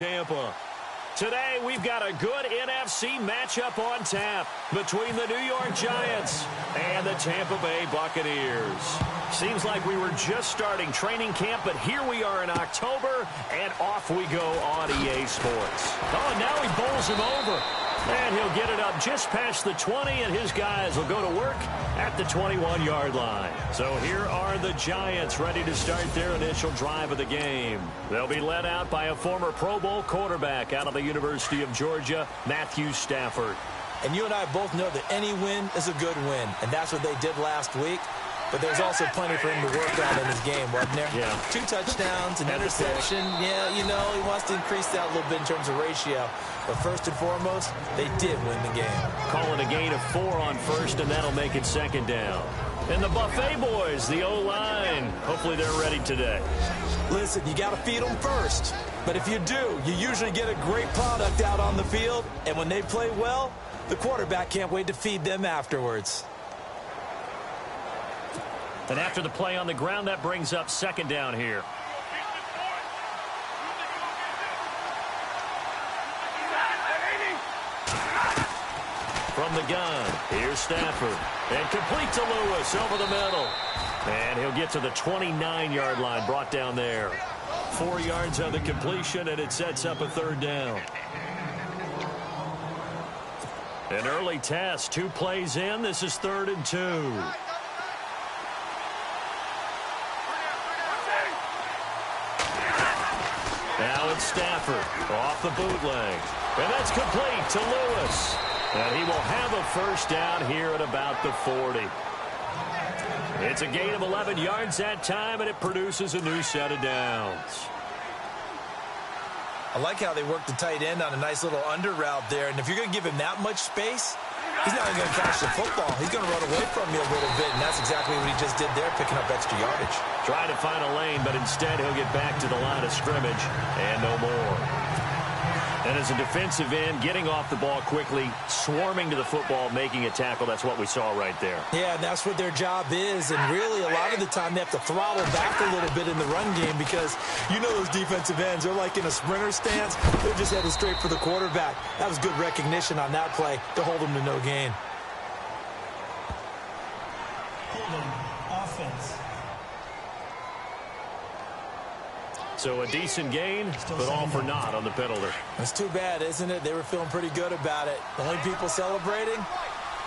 Tampa. Today, we've got a good NFC matchup on tap between the New York Giants and the Tampa Bay Buccaneers. Seems like we were just starting training camp, but here we are in October, and off we go on EA Sports. Oh, and now he bowls him over. And he'll get it up just past the 20, and his guys will go to work at the 21-yard line. So here are the Giants ready to start their initial drive of the game. They'll be led out by a former Pro Bowl quarterback out of the University of Georgia, Matthew Stafford. And you and I both know that any win is a good win, and that's what they did last week. But there's also plenty for him to work on in his game, wasn't there? Yeah. 2 touchdowns, an interception. Yeah, you know, he wants to increase that a little bit in terms of ratio. But first and foremost, they did win the game. Calling a gain of 4 on first, and that'll make it second down. And the Buffet boys, the O-line, hopefully they're ready today. Listen, you got to feed them first. But if you do, you usually get a great product out on the field. And when they play well, the quarterback can't wait to feed them afterwards. And after the play on the ground, that brings up second down here. From the gun, here's Stafford. And complete to Lewis over the middle. And he'll get to the 29-yard line, brought down there. 4 yards on the completion, and it sets up a third down. An early test, 2 plays in. This is 3rd and 2. Now it's Stafford off the bootleg. And that's complete to Lewis. And he will have a first down here at about the 40. It's a gain of 11 yards that time, and it produces a new set of downs. I like how they work the tight end on a nice little under route there. And if you're going to give him that much space, he's not going to catch the football. He's going to run away from you a little bit, and that's exactly what he just did there, picking up extra yardage. Trying to find a lane, but instead he'll get back to the line of scrimmage and no more. And as a defensive end, getting off the ball quickly, swarming to the football, making a tackle, that's what we saw right there. Yeah, and that's what their job is. And really, a lot of the time, they have to throttle back a little bit in the run game because you know those defensive ends, they're like in a sprinter stance. They're just headed straight for the quarterback. That was good recognition on that play to hold them to no gain. Holding offense. So a decent gain, but all for naught on the penalty. It's too bad, isn't it? They were feeling pretty good about it. The only people celebrating,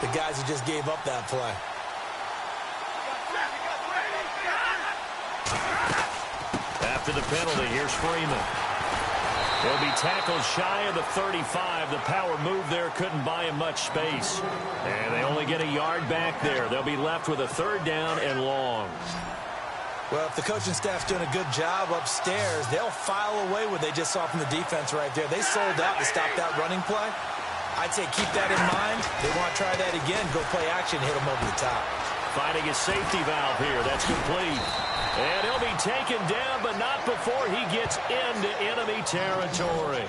the guys who just gave up that play. After the penalty, here's Freeman. He'll be tackled shy of the 35. The power move there couldn't buy him much space. And they only get a yard back there. They'll be left with a 3rd down and long. Well, if the coaching staff's doing a good job upstairs, they'll file away what they just saw from the defense right there. They sold out to stop that running play. I'd say keep that in mind. They want to try that again. Go play action, hit them over the top. Finding a safety valve here. That's complete. And he'll be taken down, but not before he gets into enemy territory.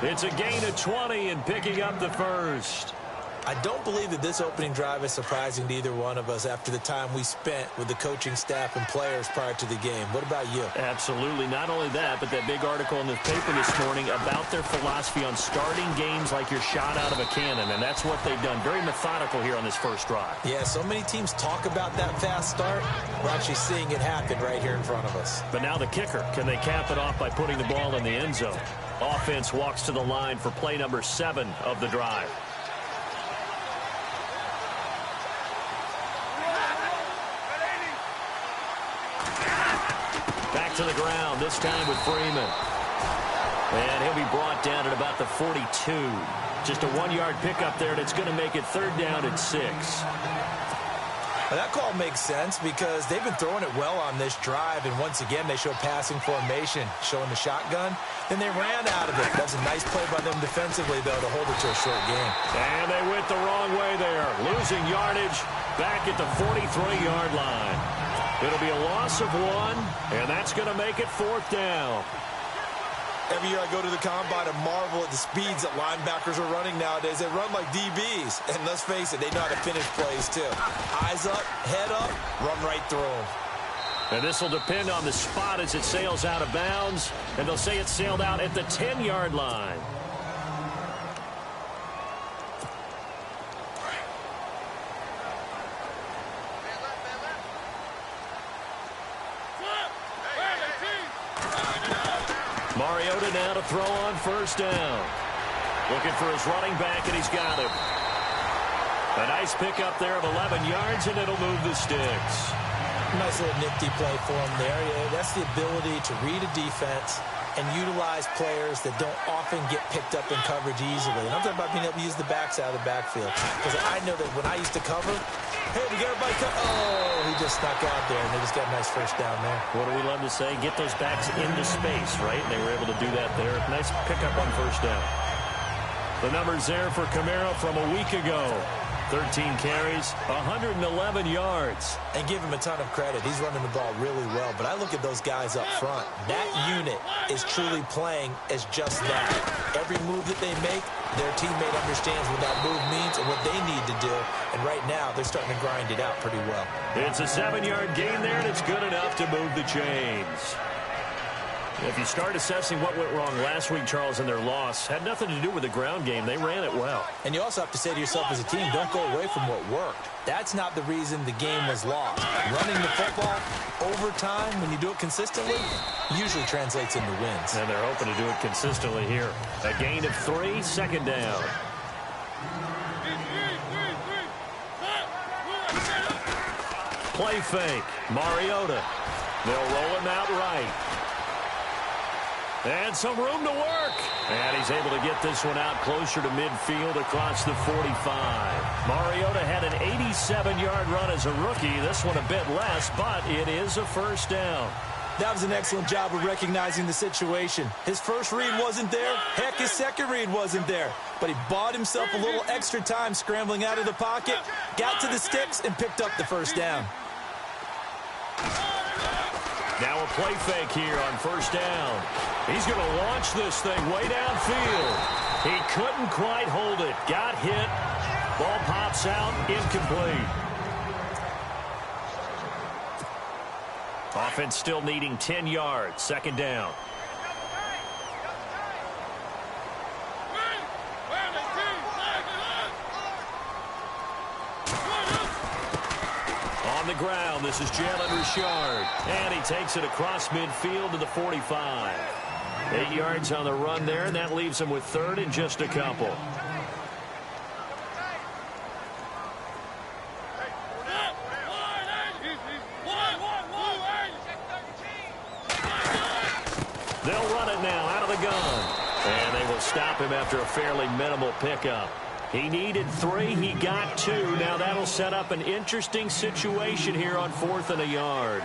It's a gain of 20 and picking up the first. I don't believe that this opening drive is surprising to either one of us after the time we spent with the coaching staff and players prior to the game. What about you? Absolutely. Not only that, but that big article in the paper this morning about their philosophy on starting games like you're shot out of a cannon, and that's what they've done. Very methodical here on this first drive. Yeah, so many teams talk about that fast start. We're actually seeing it happen right here in front of us. But now the kicker. Can they cap it off by putting the ball in the end zone? Offense walks to the line for play number 7 of the drive. Back to the ground, this time with Freeman. And he'll be brought down at about the 42. Just a 1-yard pickup there, and it's going to make it 3rd down and 6. Well, that call makes sense because they've been throwing it well on this drive, and once again, they show passing formation, showing the shotgun. Then they ran out of it. That's a nice play by them defensively, though, to hold it to a short game. And they went the wrong way there, losing yardage back at the 43-yard line. It'll be a loss of 1, and that's going to make it 4th down. Every year I go to the combine and marvel at the speeds that linebackers are running nowadays. They run like DBs, and let's face it, they know how to finish plays too. Eyes up, head up, run right through them. And this will depend on the spot as it sails out of bounds. And they'll say it sailed out at the 10-yard line. Mariota now to throw on first down. Looking for his running back, and he's got him. A nice pickup there of 11 yards, and it'll move the sticks. Nice little nifty play for him there. Yeah, that's the ability to read a defense and utilize players that don't often get picked up in coverage easily. And I'm talking about being able to use the backs out of the backfield. Because I know that when I used to cover, hey, we got everybody oh, he just snuck out there, and they just got a nice first down there. What do we love to say? Get those backs into space, right? And they were able to do that there. Nice pickup on first down. The numbers there for Kamara from a week ago. 13 carries, 111 yards. And give him a ton of credit. He's running the ball really well. But I look at those guys up front. That unit is truly playing as just that. Every move that they make, their teammate understands what that move means and what they need to do. And right now, they're starting to grind it out pretty well. It's a 7-yard gain there, and it's good enough to move the chains. If you start assessing what went wrong last week, Charles, in their loss, had nothing to do with the ground game. They ran it well. And you also have to say to yourself as a team, don't go away from what worked. That's not the reason the game was lost. Running the football over time, when you do it consistently, usually translates into wins. And they're hoping to do it consistently here. A gain of 3, second down. Play fake. Mariota. They'll roll him out right. And some room to work. And he's able to get this one out closer to midfield across the 45. Mariota had an 87-yard run as a rookie. This one a bit less, but it is a first down. That was an excellent job of recognizing the situation. His first read wasn't there. Heck, his second read wasn't there. But he bought himself a little extra time scrambling out of the pocket, got to the sticks, and picked up the first down. Now a play fake here on first down. He's going to launch this thing way downfield. He couldn't quite hold it. Got hit. Ball pops out. Incomplete. Offense still needing 10 yards. Second down. On the ground, this is Jalen Richard. And he takes it across midfield to the 45. 8 yards on the run there, and that leaves him with third and just a couple. They'll run it now out of the gun. And they will stop him after a fairly minimal pickup. He needed 3. He got 2. Now that'll set up an interesting situation here on 4th and a yard.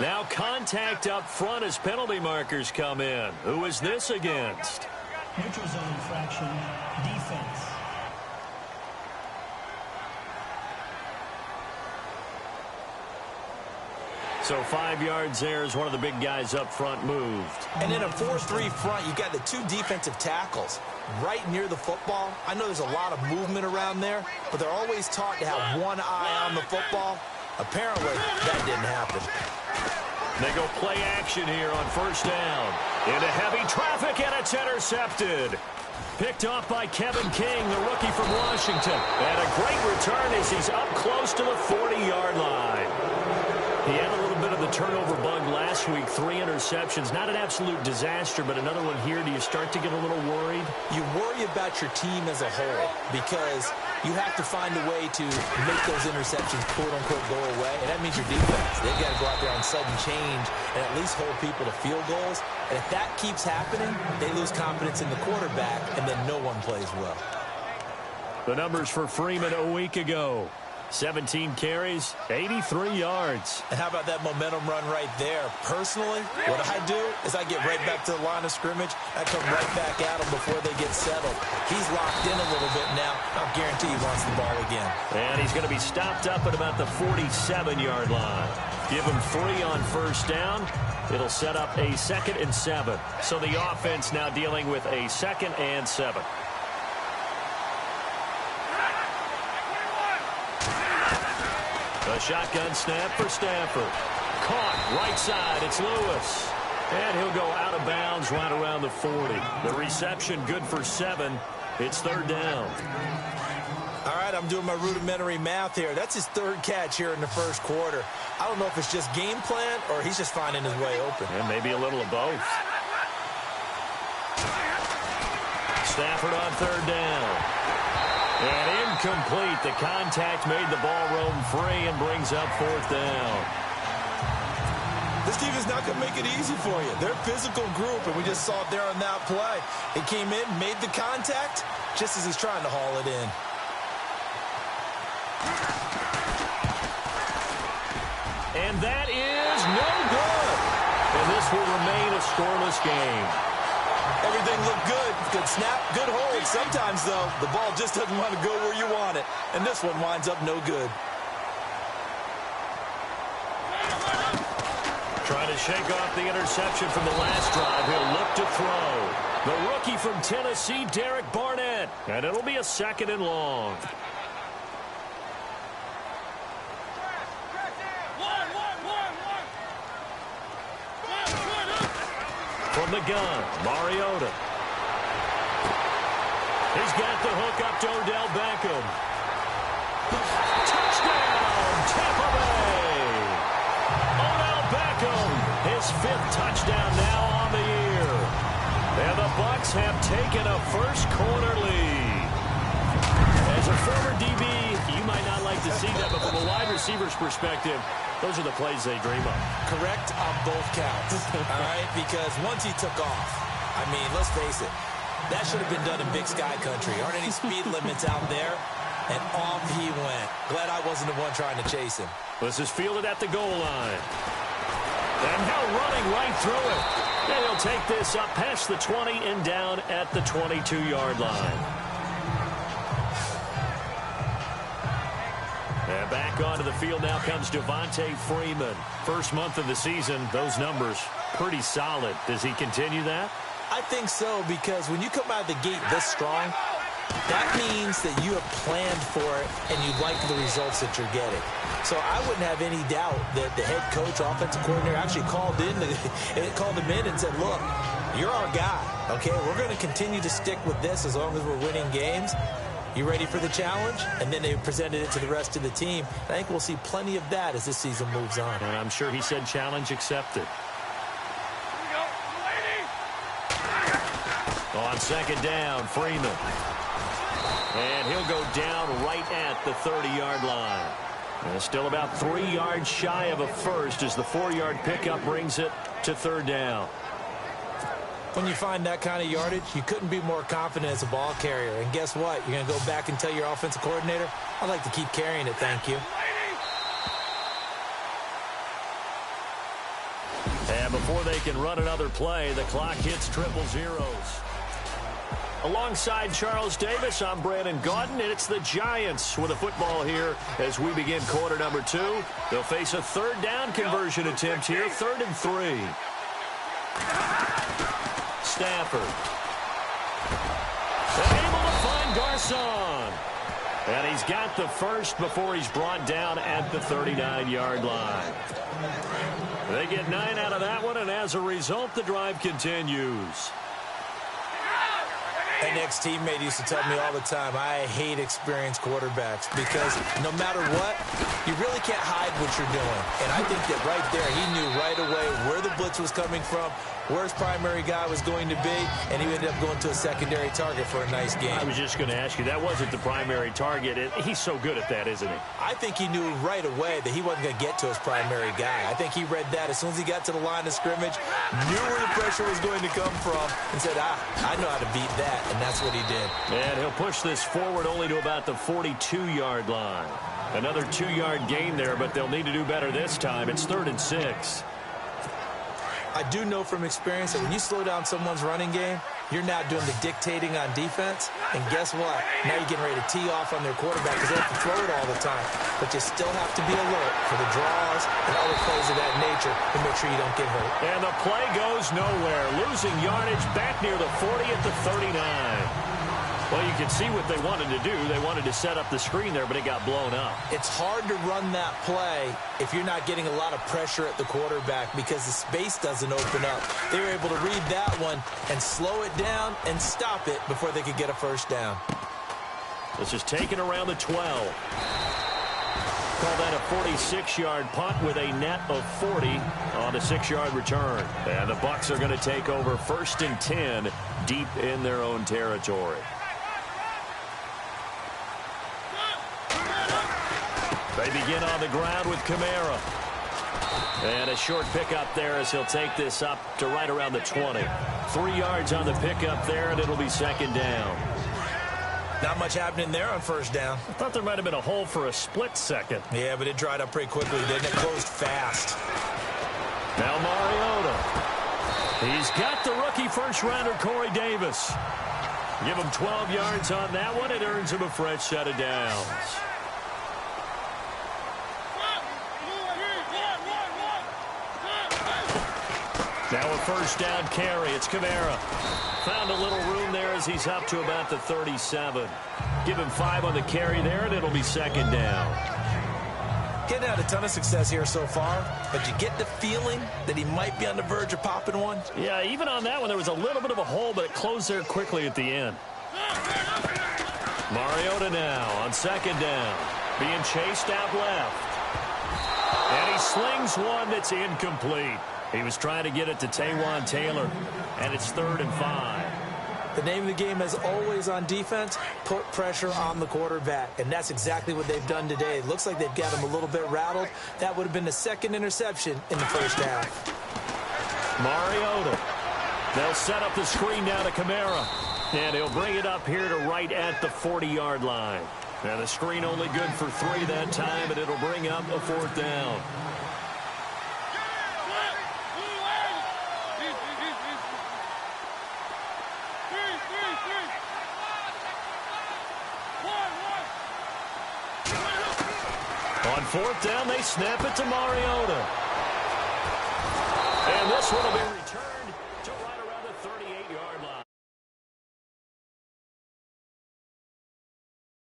Now contact up front as penalty markers come in. Who is this against? Neutral zone infraction, defense. So 5 yards there as one of the big guys up front moved. And in a 4-3 front, you got the 2 defensive tackles right near the football. I know there's a lot of movement around there, but they're always taught to have one eye on the football. Apparently, that didn't happen. They go play action here on first down. Into heavy traffic, and it's intercepted. Picked off by Kevin King, the rookie from Washington. And a great return as he's up close to the 40-yard line. He had a little bit of the turnover bug last week, 3 interceptions. Not an absolute disaster, but another one here. Do you start to get a little worried? You worry about your team as a whole because you have to find a way to make those interceptions, quote-unquote, go away. And that means your defense. They've got to go out there on sudden change and at least hold people to field goals. And if that keeps happening, they lose confidence in the quarterback, and then no one plays well. The numbers for Freeman a week ago. 17 carries, 83 yards. And how about that momentum run right there? Personally, what I do is I get right back to the line of scrimmage. I come right back at them before they get settled. He's locked in a little bit now. I'll guarantee he wants the ball again. And he's going to be stopped up at about the 47-yard line. Give him 3 on first down. It'll set up a 2nd and 7. So the offense now dealing with a 2nd and 7. A shotgun snap for Stafford. Caught right side. It's Lewis. And he'll go out of bounds right around the 40. The reception good for 7. It's third down. All right, I'm doing my rudimentary math here. That's his third catch here in the first quarter. I don't know if it's just game plan or he's just finding his way open. And maybe a little of both. Stafford on third down. And incomplete. The contact made the ball roam free and brings up fourth down. This team is not going to make it easy for you. They're a physical group, and we just saw it there on that play. It came in, made the contact, just as he's trying to haul it in. And that is no good. And this will remain a scoreless game. Everything looked good. Good snap, good hold. Sometimes, though, the ball just doesn't want to go where you want it. And this one winds up no good. Trying to shake off the interception from the last drive. He'll look to throw. The rookie from Tennessee, Derek Barnett. And it'll be a second and long. From the gun, Mariota. He's got the hook up to Odell Beckham. Touchdown, Tampa Bay. Odell Beckham, his 5th touchdown now on the year. And the Bucs have taken a first-quarter lead. As a former DB, you might not like to see that, but from a wide receiver's perspective, those are the plays they dream of. Correct on both counts, all right? Because once he took off, I mean, let's face it, that should have been done in Big Sky Country. Aren't any speed limits out there? And off he went. Glad I wasn't the one trying to chase him. This is fielded at the goal line. And now running right through it. And he'll take this up past the 20 and down at the 22-yard line. And back onto the field now comes Devontae Freeman. First month of the season, those numbers pretty solid. Does he continue that? I think so, because when you come out of the gate this strong, that means that you have planned for it and you like the results that you're getting. So I wouldn't have any doubt that the head coach, offensive coordinator, actually called him in and said, look, you're our guy, okay? We're going to continue to stick with this as long as we're winning games. You ready for the challenge? And then they presented it to the rest of the team. I think we'll see plenty of that as this season moves on. And I'm sure he said challenge accepted. On second down, Freeman. And he'll go down right at the 30-yard line. And still about 3 yards shy of a first as the 4-yard pickup brings it to third down. When you find that kind of yardage, you couldn't be more confident as a ball carrier. And guess what? You're going to go back and tell your offensive coordinator, I'd like to keep carrying it, thank you. And before they can run another play, the clock hits triple zeros. Alongside Charles Davis, I'm Brandon Gaudin, and it's the Giants with a football here as we begin quarter number 2. They'll face a third down conversion attempt here, 3rd and 3. Stafford. Able to find Garcon. And he's got the first before he's brought down at the 39-yard line. They get 9 out of that one, and as a result, the drive continues. An ex-teammate used to tell me all the time, I hate experienced quarterbacks because no matter what, you really can't hide what you're doing. And I think that right there, he knew right away where the blitz was coming from, where his primary guy was going to be, and he ended up going to a secondary target for a nice game. I was just going to ask you, that wasn't the primary target. He's so good at that, isn't he? I think he knew right away that he wasn't going to get to his primary guy. I think he read that as soon as he got to the line of scrimmage, knew where the pressure was going to come from, and said, I know how to beat that, and that's what he did. And he'll push this forward only to about the 42-yard line. Another 2-yard gain there, but they'll need to do better this time. It's 3rd and 6. I do know from experience that when you slow down someone's running game, you're now doing the dictating on defense. And guess what? Now you're getting ready to tee off on their quarterback because they have to throw it all the time. But you still have to be alert for the draws and other plays of that nature to make sure you don't get hurt. And the play goes nowhere. Losing yardage back near the 40 at the 39. Well, you can see what they wanted to do. They wanted to set up the screen there, but it got blown up. It's hard to run that play if you're not getting a lot of pressure at the quarterback because the space doesn't open up. They were able to read that one and slow it down and stop it before they could get a first down. This is taken around the 12. Call that a 46-yard punt with a net of 40 on a 6-yard return. And the Bucs are going to take over 1st and 10 deep in their own territory. They begin on the ground with Kamara. And a short pickup there as he'll take this up to right around the 20. 3 yards on the pickup there, and it'll be 2nd down. Not much happening there on 1st down. I thought there might have been a hole for a split second. Yeah, but it dried up pretty quickly, didn't it? Closed fast. Now Mariota. He's got the rookie first-rounder Corey Davis. Give him 12 yards on that one. It earns him a fresh set of downs. Now a 1st down carry. It's Kamara. Found a little room there as he's up to about the 37. Give him 5 on the carry there, and it'll be 2nd down. Getting had a ton of success here so far, but you get the feeling that he might be on the verge of popping one? Yeah, even on that one, there was a little bit of a hole, but it closed there quickly at the end. Mariota now on 2nd down. Being chased out left. And he slings one that's incomplete. He was trying to get it to Taywan Taylor, and it's 3rd and 5. The name of the game, as always on defense, put pressure on the quarterback, and that's exactly what they've done today. It looks like they've got him a little bit rattled. That would have been the 2nd interception in the 1st half. Mariota. They'll set up the screen down to Kamara, and he'll bring it up here to right at the 40-yard line. And the screen only good for 3 that time, and it'll bring up a 4th down. On 4th down, they snap it to Mariota. And this one will be returned.